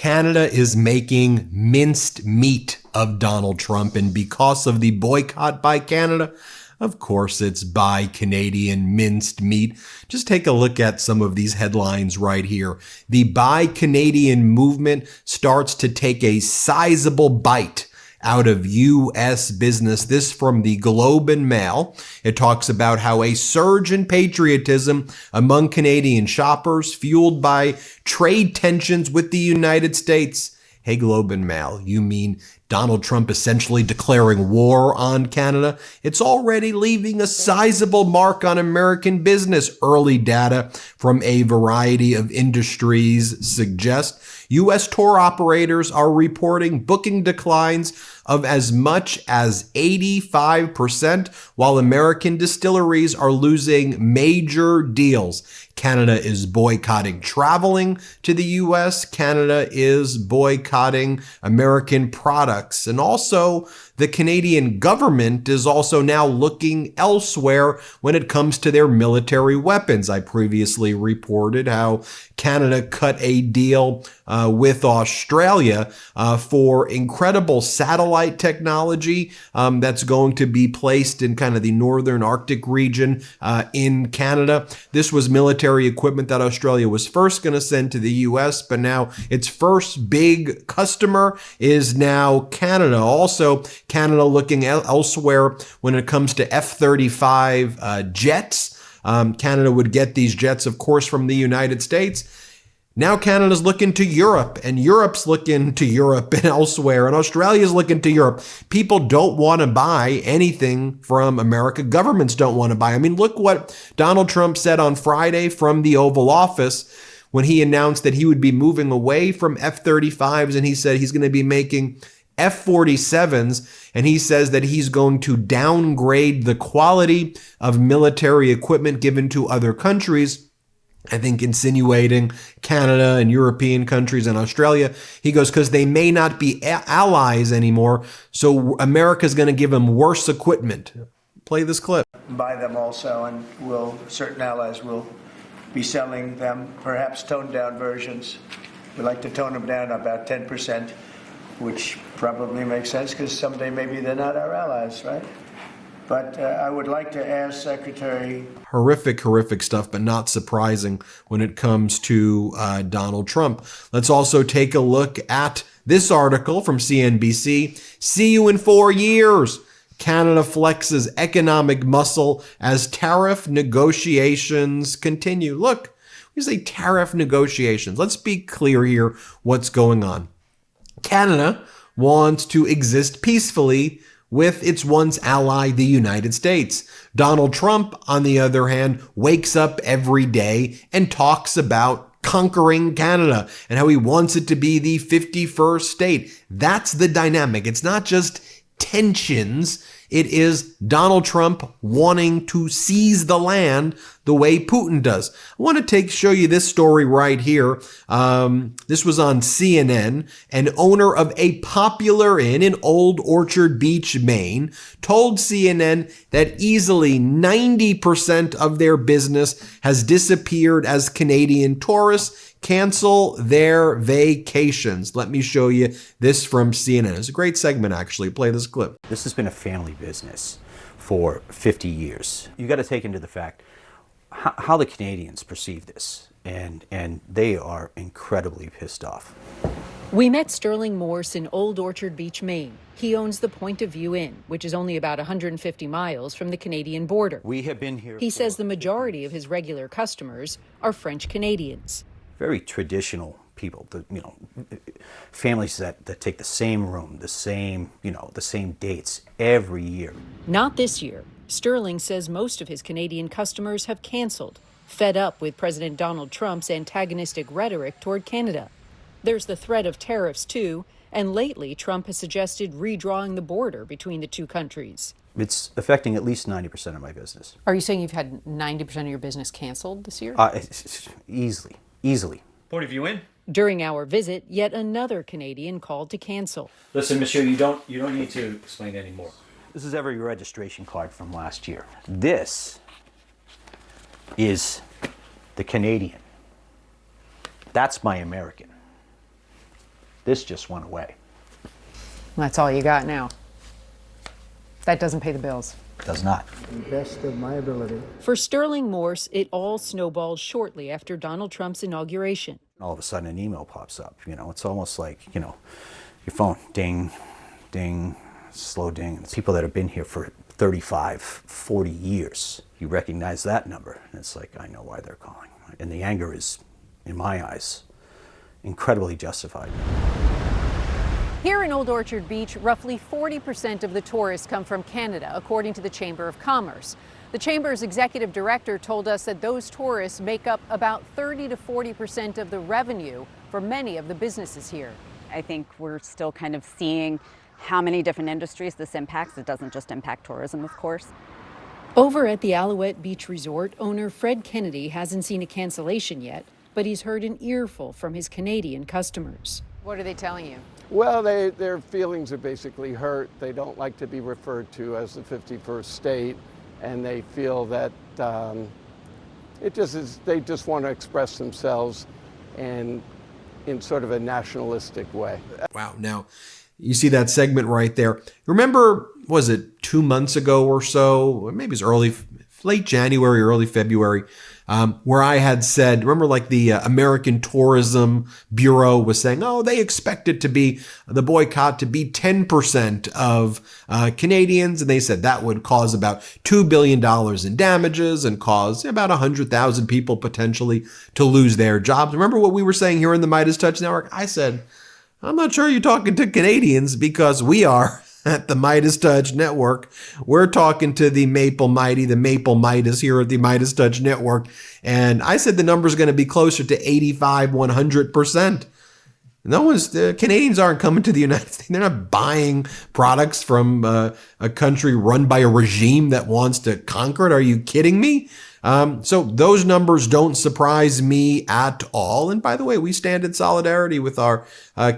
Canada is making minced meat of Donald Trump, and because of the boycott by Canada, of course, it's Buy Canadian minced meat. Just take a look at some of these headlines right here. The Buy Canadian movement starts to take a sizable bite out of U.S. business. This from the Globe and Mail. It talks about how a surge in patriotism among Canadian shoppers fueled by trade tensions with the United States. Hey, Globe and Mail, you mean Donald Trump essentially declaring war on Canada? It's already leaving a sizable mark on American business. Early data from a variety of industries suggest U.S. tour operators are reporting booking declines of as much as 85%, while American distilleries are losing major deals. Canada is boycotting traveling to the U.S. Canada is boycotting American products. And also, the Canadian government is also now looking elsewhere when it comes to their military weapons. I previously reported how Canada cut a deal with Australia for incredible satellite technology that's going to be placed in kind of the northern Arctic region in Canada. This was military equipment that Australia was first going to send to the U.S., but now its first big customer is now Canada. Also, Canada looking elsewhere when it comes to F-35 jets. Canada would get these jets, of course, from the United States. Now Canada's looking to Europe, and Europe's looking to Europe and elsewhere, and Australia's looking to Europe. People don't want to buy anything from America. Governments don't want to buy. I mean, look what Donald Trump said on Friday from the Oval Office when he announced that he would be moving away from F-35s, and he said he's going to be making F-47s, and he says that he's going to downgrade the quality of military equipment given to other countries. I think insinuating Canada and European countries and Australia. He goes, because they may not be allies anymore, so America's going to give them worse equipment. Play this clip. Buy them also, and certain allies will be selling them, perhaps toned down versions. We like to tone them down about 10%, which probably makes sense because someday maybe they're not our allies, right? But I would like to ask Secretary... Horrific stuff, but not surprising when it comes to Donald Trump. Let's also take a look at this article from CNBC. See you in 4 years. Canada flexes economic muscle as tariff negotiations continue. Look, we say tariff negotiations. Let's be clear here what's going on. Canada wants to exist peacefully with its once ally, the United States. Donald Trump, on the other hand, wakes up every day and talks about conquering Canada and how he wants it to be the 51st state. That's the dynamic. It's not just tensions. It is Donald Trump wanting to seize the land the way Putin does. I want to show you this story right here. This was on CNN. An owner of a popular inn in Old Orchard Beach, Maine, told CNN that easily 90% of their business has disappeared as Canadian tourists cancel their vacations. Let me show you this from CNN. It's a great segment, actually. Play this clip. This has been a family business for 50 years. You got to take into the fact how the Canadians perceive this, and they are incredibly pissed off. We met Sterling Morse in Old Orchard Beach, Maine. He owns the Point of View Inn, which is only about 150 miles from the Canadian border. We have been here. He says the majority of his regular customers are French Canadians. Very traditional people, families that take the same room, the same dates every year. Not this year. Sterling says most of his Canadian customers have canceled, fed up with President Donald Trump's antagonistic rhetoric toward Canada. There's the threat of tariffs, too, and lately Trump has suggested redrawing the border between the two countries. It's affecting at least 90% of my business. Are you saying you've had 90% of your business canceled this year? Easily. Point of View in? During our visit, yet another Canadian called to cancel. Listen, monsieur, you don't need to explain anymore. This is every registration card from last year. This is the Canadian. That's my American. This just went away. That's all you got now. That doesn't pay the bills. Does not. The best of my ability. For Sterling Morse, it all snowballed shortly after Donald Trump's inauguration. All of a sudden an email pops up. You know, it's almost like, you know, your phone, ding, ding, slow ding. It's people that have been here for 35, 40 years. You recognize that number, and it's like, I know why they're calling. And the anger is, in my eyes, incredibly justified. Here in Old Orchard Beach, roughly 40% of the tourists come from Canada, according to the Chamber of Commerce. The Chamber's executive director told us that those tourists make up about 30 to 40% of the revenue for many of the businesses here. I think we're still kind of seeing how many different industries this impacts. It doesn't just impact tourism, of course. Over at the Alouette Beach Resort, owner Fred Kennedy hasn't seen a cancellation yet, but he's heard an earful from his Canadian customers. What are they telling you? Well, their feelings are basically hurt. They don't like to be referred to as the 51st state, and they feel that they just want to express themselves and in sort of a nationalistic way. Wow. Now, you see that segment right there. Remember, was it 2 months ago or so? Maybe it was late January, early February, where I had said, remember, like the American Tourism Bureau was saying, oh, they expect it to be the boycott to be 10% of Canadians. And they said that would cause about $2 billion in damages and cause about 100,000 people potentially to lose their jobs. Remember what we were saying here in the MeidasTouch Network? I said, I'm not sure you're talking to Canadians, because we are at the MeidasTouch Network. We're talking to the Maple Mighty, the Maple Midas here at the MeidasTouch Network. And I said the number's going to be closer to 85, 100%. The Canadians aren't coming to the United States. They're not buying products from a country run by a regime that wants to conquer it. Are you kidding me? So those numbers don't surprise me at all. And by the way, we stand in solidarity with our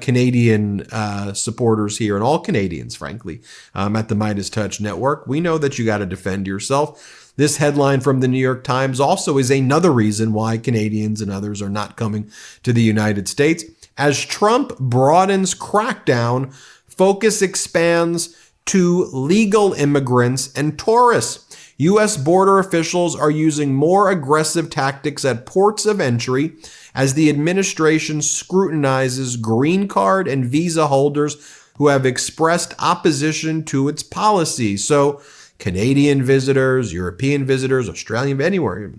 Canadian supporters here, and all Canadians, frankly, at the MeidasTouch Network. We know that you got to defend yourself. This headline from the New York Times also is another reason why Canadians and others are not coming to the United States. As Trump broadens crackdown, focus expands to legal immigrants and tourists. U.S. border officials are using more aggressive tactics at ports of entry as the administration scrutinizes green card and visa holders who have expressed opposition to its policies. So Canadian visitors, European visitors, Australian, anywhere,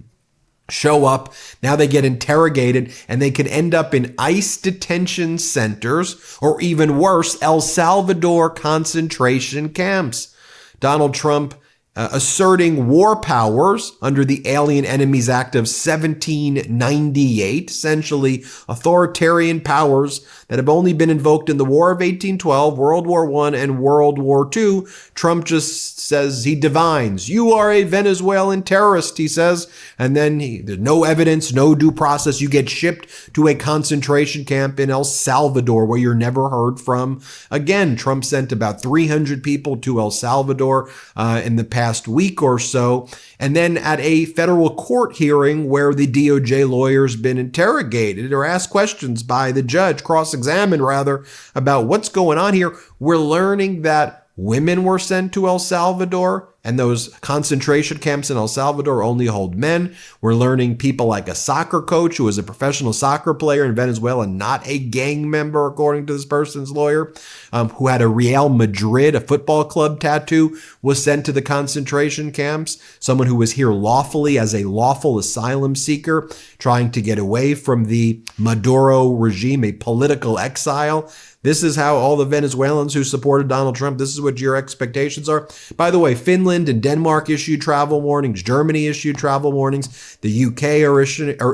show up. Now they get interrogated, and they can end up in ICE detention centers, or even worse, El Salvador concentration camps. Donald Trump asserting war powers under the Alien Enemies Act of 1798, essentially authoritarian powers that have only been invoked in the War of 1812, World War I, and World War II. Trump just says he divines. You are a Venezuelan terrorist, he says. And then there's no evidence, no due process. You get shipped to a concentration camp in El Salvador where you're never heard from again. Trump sent about 300 people to El Salvador in the past week or so. And then at a federal court hearing where the DOJ lawyer's been interrogated or asked questions by the judge, cross-examined rather, about what's going on here, we're learning that women were sent to El Salvador, and those concentration camps in El Salvador only hold men. We're learning people like a soccer coach who was a professional soccer player in Venezuela, not a gang member, according to this person's lawyer, who had a Real Madrid, a football club tattoo, was sent to the concentration camps. Someone who was here lawfully as a lawful asylum seeker, trying to get away from the Maduro regime, a political exile. This is how all the Venezuelans who supported Donald Trump, this is what your expectations are. By the way, Finland and Denmark issued travel warnings. Germany issued travel warnings. The UK are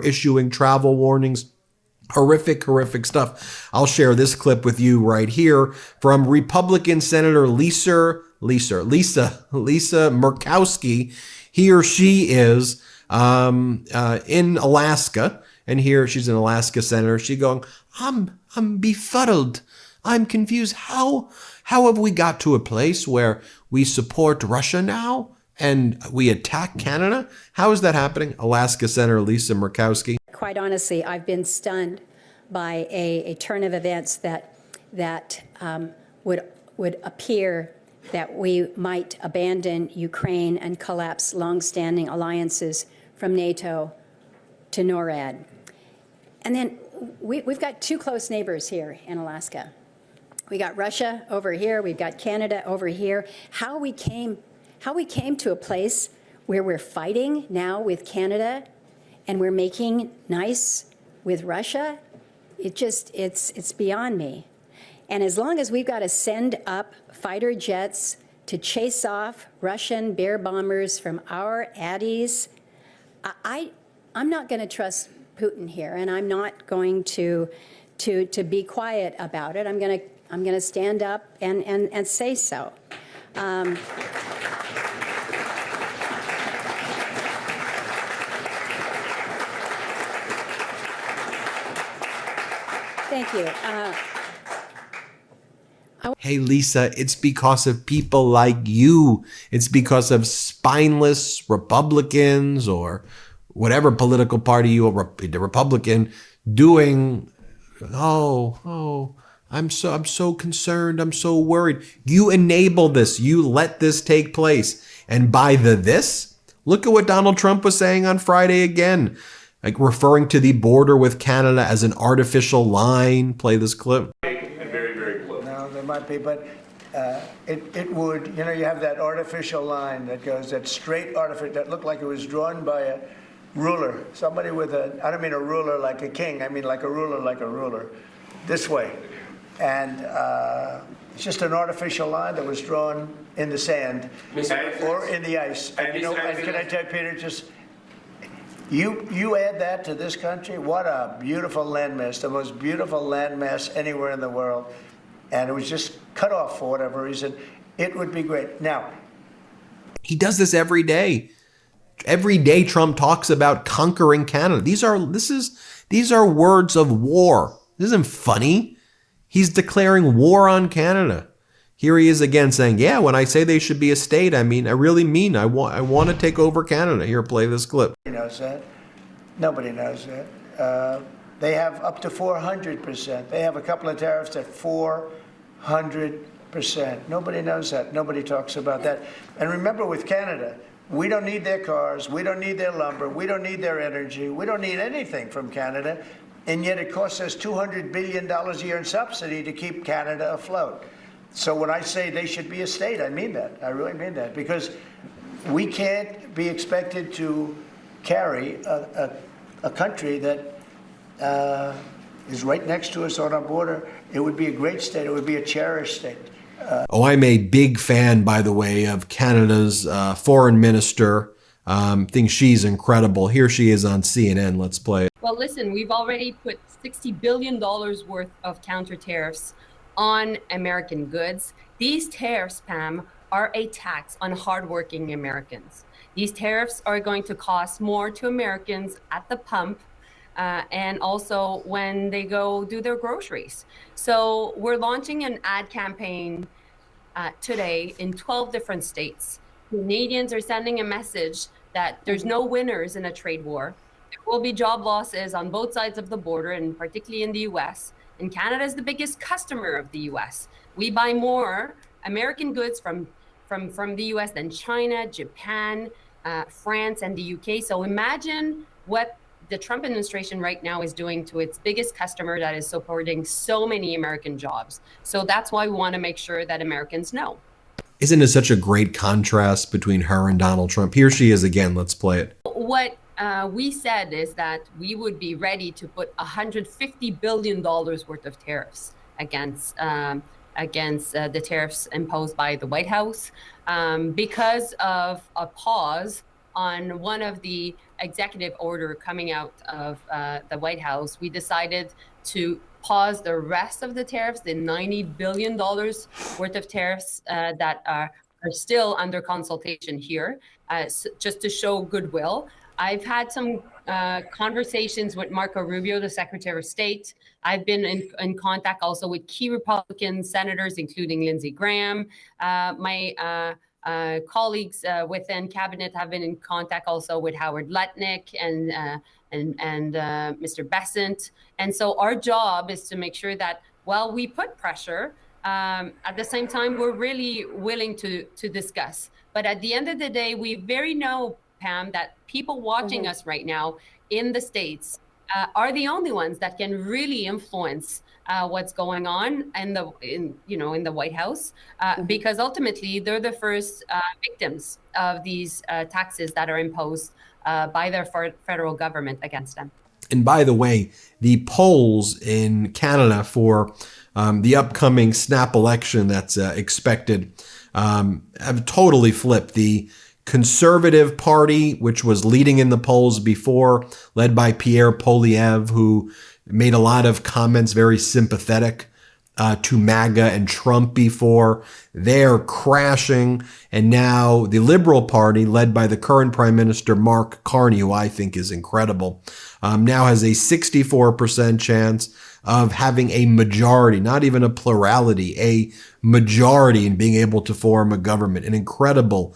issuing travel warnings. Horrific stuff. I'll share this clip with you right here from Republican Senator Lisa Murkowski. He or she is in Alaska, and here she's an Alaska senator. She's going, I'm befuddled. I'm confused. How have we got to a place where we support Russia now and we attack Canada? How is that happening? Alaska Senator Lisa Murkowski. Quite honestly, I've been stunned by a turn of events that that would appear that we might abandon Ukraine and collapse longstanding alliances from NATO to NORAD. And then we've got two close neighbors here in Alaska. We got Russia over here, we've got Canada over here. How we came to a place where we're fighting now with Canada and we're making nice with Russia, it's beyond me. And as long as we've got to send up fighter jets to chase off Russian bear bombers from our addies, I'm not going to trust Putin here, and I'm not going to be quiet about it. I'm going to stand up and say so. Thank you. Hey, Lisa, it's because of people like you. It's because of spineless Republicans or whatever political party you are, the Republican, doing, I'm so concerned, I'm so worried. You enable this. You let this take place. And by this, look at what Donald Trump was saying on Friday again, like referring to the border with Canada as an artificial line. Play this clip. No, there might be, but it would, you have that artificial line that goes, that straight artificial, that looked like it was drawn by a ruler. Somebody with I don't mean a ruler like a king, I mean like a ruler, this way. And it's just an artificial line that was drawn in the sand or in the ice. And can I tell you, Peter, just, you add that to this country, what a beautiful landmass, the most beautiful landmass anywhere in the world. And it was just cut off for whatever reason. It would be great. Now, he does this every day. Every day Trump talks about conquering Canada. These are words of war. This isn't funny. He's declaring war on Canada. Here he is again saying, yeah, when I say they should be a state, I really mean I want to take over Canada. Here, play this clip. Nobody knows that. Nobody knows that. They have up to 400%. They have a couple of tariffs at 400%. Nobody knows that. Nobody talks about that. And remember, with Canada, we don't need their cars, we don't need their lumber, we don't need their energy, we don't need anything from Canada, and yet it costs us $200 billion a year in subsidy to keep Canada afloat. So when I say they should be a state, I mean that. I really mean that, because we can't be expected to carry a country that is right next to us on our border. It would be a great state. It would be a cherished state. I'm a big fan, by the way, of Canada's foreign minister. Think she's incredible. Here she is on CNN. Let's play it. Well, listen, we've already put $60 billion worth of counter tariffs on American goods. These tariffs, Pam, are a tax on hardworking Americans. These tariffs are going to cost more to Americans at the pump and also when they go do their groceries. So we're launching an ad campaign today in 12 different states. Canadians are sending a message that there's no winners in a trade war. There will be job losses on both sides of the border, and particularly in the US. And Canada is the biggest customer of the US. We buy more American goods from the US than China, Japan, France, and the UK. So imagine what the Trump administration right now is doing to its biggest customer that is supporting so many American jobs. So that's why we want to make sure that Americans know. Isn't it such a great contrast between her and Donald Trump? Here she is again. Let's play it. What we said is that we would be ready to put $150 billion worth of tariffs against the tariffs imposed by the White House because of a pause on one of the executive order coming out of the White House. We decided to pause the rest of the tariffs, the $90 billion worth of tariffs that are still under consultation here, just to show goodwill. I've had some conversations with Marco Rubio, the Secretary of State. I've been in contact also with key Republican senators, including Lindsey Graham. My colleagues within cabinet have been in contact also with Howard Lutnick and Mr. Bessent. And so our job is to make sure that Well, we put pressure. At the same time, we're really willing to discuss. But at the end of the day, we very know, Pam, that people watching us right now in the States are the only ones that can really influence what's going on in the White House, because ultimately they're the first victims of these taxes that are imposed by their federal government against them. And by the way, the polls in Canada for the upcoming snap election that's expected have totally flipped. The Conservative Party, which was leading in the polls before, led by Pierre Poilievre, who made a lot of comments very sympathetic to MAGA and Trump before, they're crashing. And now the Liberal Party, led by the current Prime Minister Mark Carney, who I think is incredible, now has a 64% chance of having a majority, not even a plurality, a majority in being able to form a government. An incredible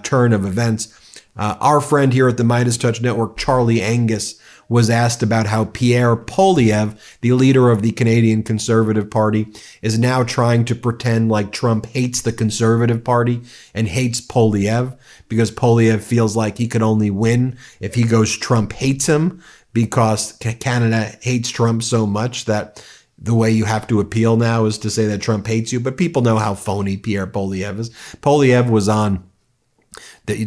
turn of events. Our friend here at the MeidasTouch Network, Charlie Angus, was asked about how Pierre Poilievre, the leader of the Canadian Conservative Party, is now trying to pretend like Trump hates the Conservative Party and hates Poilievre, because Poilievre feels like he could only win if he goes Trump hates him, because Canada hates Trump so much that the way you have to appeal now is to say that Trump hates you. But people know how phony Pierre Poilievre is. Poilievre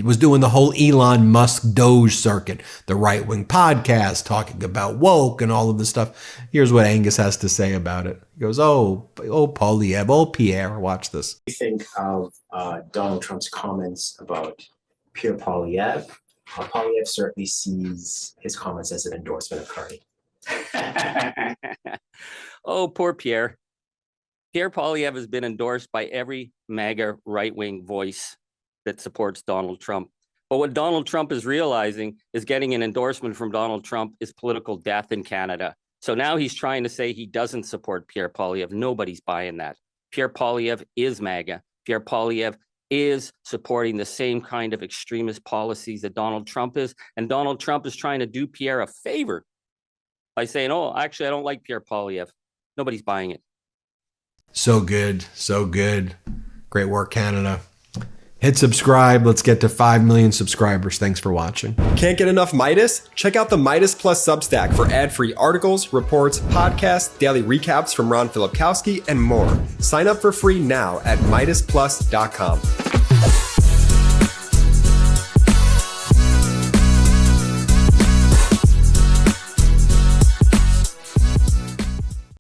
was doing the whole Elon Musk Doge circuit, the right-wing podcast, talking about woke and all of this stuff. Here's what Angus has to say about it. He goes, oh, Poilievre, oh, Pierre, watch this. What do you think of Donald Trump's comments about Pierre Poilievre? Poilievre certainly sees his comments as an endorsement of Carney. Oh, poor Pierre. Pierre Poilievre has been endorsed by every MAGA right-wing voice that supports Donald Trump. But what Donald Trump is realizing is getting an endorsement from Donald Trump is political death in Canada. So now he's trying to say he doesn't support Pierre Poilievre. Nobody's buying that. Pierre Poilievre is MAGA. Pierre Poilievre is supporting the same kind of extremist policies that Donald Trump is. And Donald Trump is trying to do Pierre a favor by saying, oh, actually, I don't like Pierre Poilievre. Nobody's buying it. So good. So good. Great work, Canada. Hit subscribe. Let's get to 5 million subscribers. Thanks for watching. Can't get enough Meidas? Check out the Meidas Plus Substack for ad-free articles, reports, podcasts, daily recaps from Ron Filipkowski, and more. Sign up for free now at MeidasPlus.com.